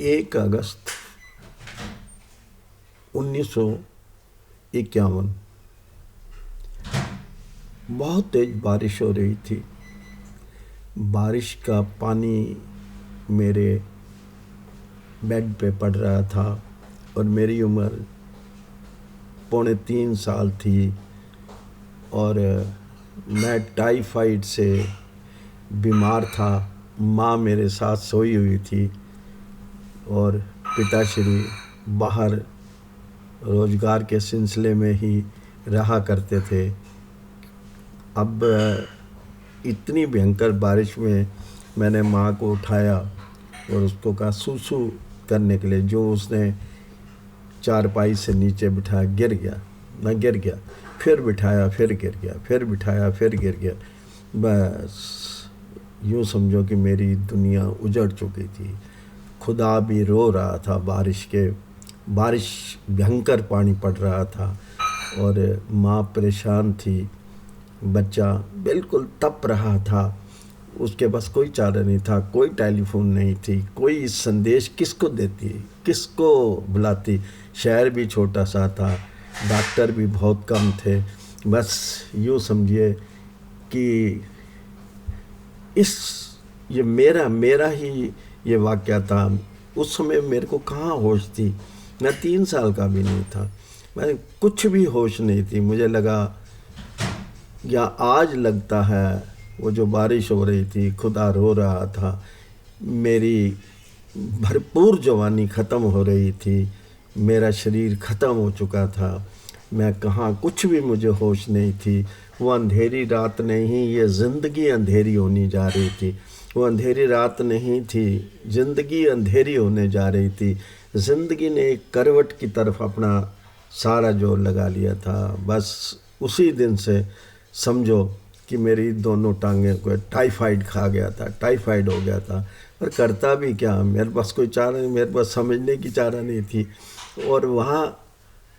1 अगस्त 1951 बहुत तेज बारिश हो रही थी। बारिश का पानी मेरे बेड पे पड़ रहा था और मेरी उम्र 3.25 साल थी और मैं टाइफाइड से बीमार था। माँ मेरे साथ सोई हुई थी और पिताश्री बाहर रोजगार के सिलसिले में ही रहा करते थे। अब इतनी भयंकर बारिश में मैंने माँ को उठाया और उसको कहा सूसू करने के लिए, जो उसने चारपाई से नीचे बिठाया, गिर गया। मैं गिर गया, फिर बिठाया, फिर गिर गया, फिर बिठाया, फिर गिर गया। बस यूँ समझो कि मेरी दुनिया उजड़ चुकी थी। खुदा भी रो रहा था बारिश भयंकर पानी पड़ रहा था और माँ परेशान थी। बच्चा बिल्कुल तप रहा था। उसके पास कोई चारा नहीं था, कोई टेलीफोन नहीं थी, कोई संदेश किसको देती, किसको बुलाती। शहर भी छोटा सा था, डॉक्टर भी बहुत कम थे। बस यूँ समझिए कि ये मेरा ही ये वाक़या था। उस समय मेरे को कहाँ होश थी। मैं 3 साल का भी नहीं था, मैं कुछ भी होश नहीं थी। मुझे लगा, या आज लगता है, वो जो बारिश हो रही थी, खुदा रो रहा था। मेरी भरपूर जवानी ख़त्म हो रही थी, मेरा शरीर ख़त्म हो चुका था। मैं कहाँ, कुछ भी मुझे होश नहीं थी। वो अंधेरी रात नहीं, ये ज़िंदगी अंधेरी होनी जा रही थी। वो अंधेरी रात नहीं थी, ज़िंदगी अंधेरी होने जा रही थी। ज़िंदगी ने एक करवट की तरफ अपना सारा जोर लगा लिया था। बस उसी दिन से समझो कि मेरी दोनों टांगें को टाइफाइड खा गया था, टाइफाइड हो गया था। पर करता भी क्या, मेरे पास कोई चारा नहीं, मेरे पास समझने की चारा नहीं थी। और वहाँ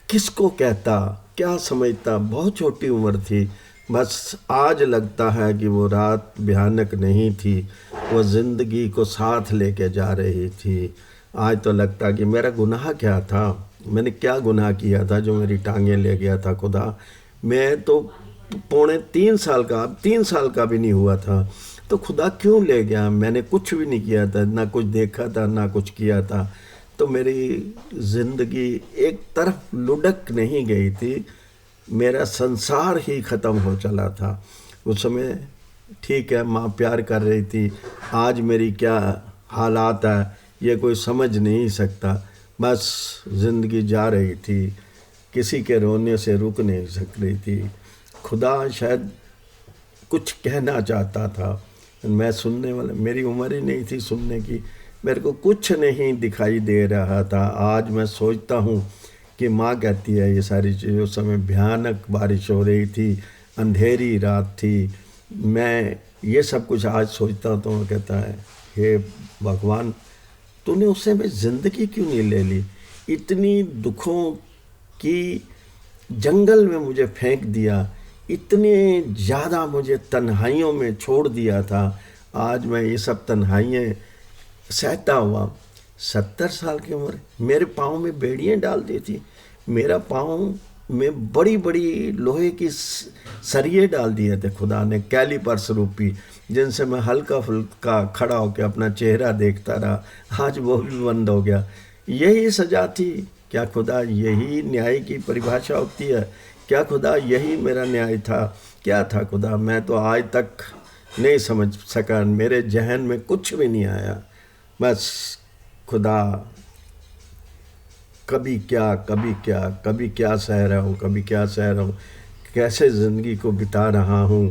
किसको कहता, क्या समझता, बहुत छोटी उम्र थी। बस आज लगता है कि वो रात भयानक नहीं थी, वो ज़िंदगी को साथ लेके जा रही थी। आज तो लगता कि मेरा गुनाह क्या था, मैंने क्या गुनाह किया था जो मेरी टांगें ले गया था खुदा। मैं तो 3.25 साल का, अब 3 साल का भी नहीं हुआ था, तो खुदा क्यों ले गया। मैंने कुछ भी नहीं किया था, ना कुछ देखा था, ना कुछ किया था। तो मेरी ज़िंदगी एक तरफ लुढ़क नहीं गई थी, मेरा संसार ही ख़त्म हो चला था उस समय। ठीक है, माँ प्यार कर रही थी, आज मेरी क्या हालात है ये कोई समझ नहीं सकता। बस ज़िंदगी जा रही थी, किसी के रोने से रुक नहीं सक रही थी। खुदा शायद कुछ कहना चाहता था, मैं सुनने वाला, मेरी उम्र ही नहीं थी सुनने की। मेरे को कुछ नहीं दिखाई दे रहा था। आज मैं सोचता हूँ कि माँ कहती है ये सारी चीज़ें, उस समय भयानक बारिश हो रही थी, अंधेरी रात थी। मैं ये सब कुछ आज सोचता हूँ तो वो कहता है, हे भगवान, तूने उस समय ज़िंदगी क्यों नहीं ले ली। इतनी दुखों की जंगल में मुझे फेंक दिया, इतने ज़्यादा मुझे तन्हाइयों में छोड़ दिया था। आज मैं ये सब तन्हाइयाँ सहता हुआ, 70 साल की उम्र, मेरे पाँव में बेड़ियाँ डाल दी थी। मेरा पाँव में बड़ी बड़ी लोहे की सरिये डाल दिए थे खुदा ने, कैलिपर्स रूपी, जिनसे मैं हल्का फुल्का खड़ा होकर अपना चेहरा देखता रहा। आज वो भी बंद हो गया। यही सज़ा थी क्या खुदा? यही न्याय की परिभाषा होती है क्या खुदा? यही मेरा न्याय था क्या था खुदा? मैं तो आज तक नहीं समझ सका, मेरे जहन में कुछ भी नहीं आया। बस खुदा, कभी क्या कभी क्या, कभी क्या सह रहा हूँ, कभी क्या सह रहा हूँ, कैसे ज़िंदगी को बिता रहा हूँ।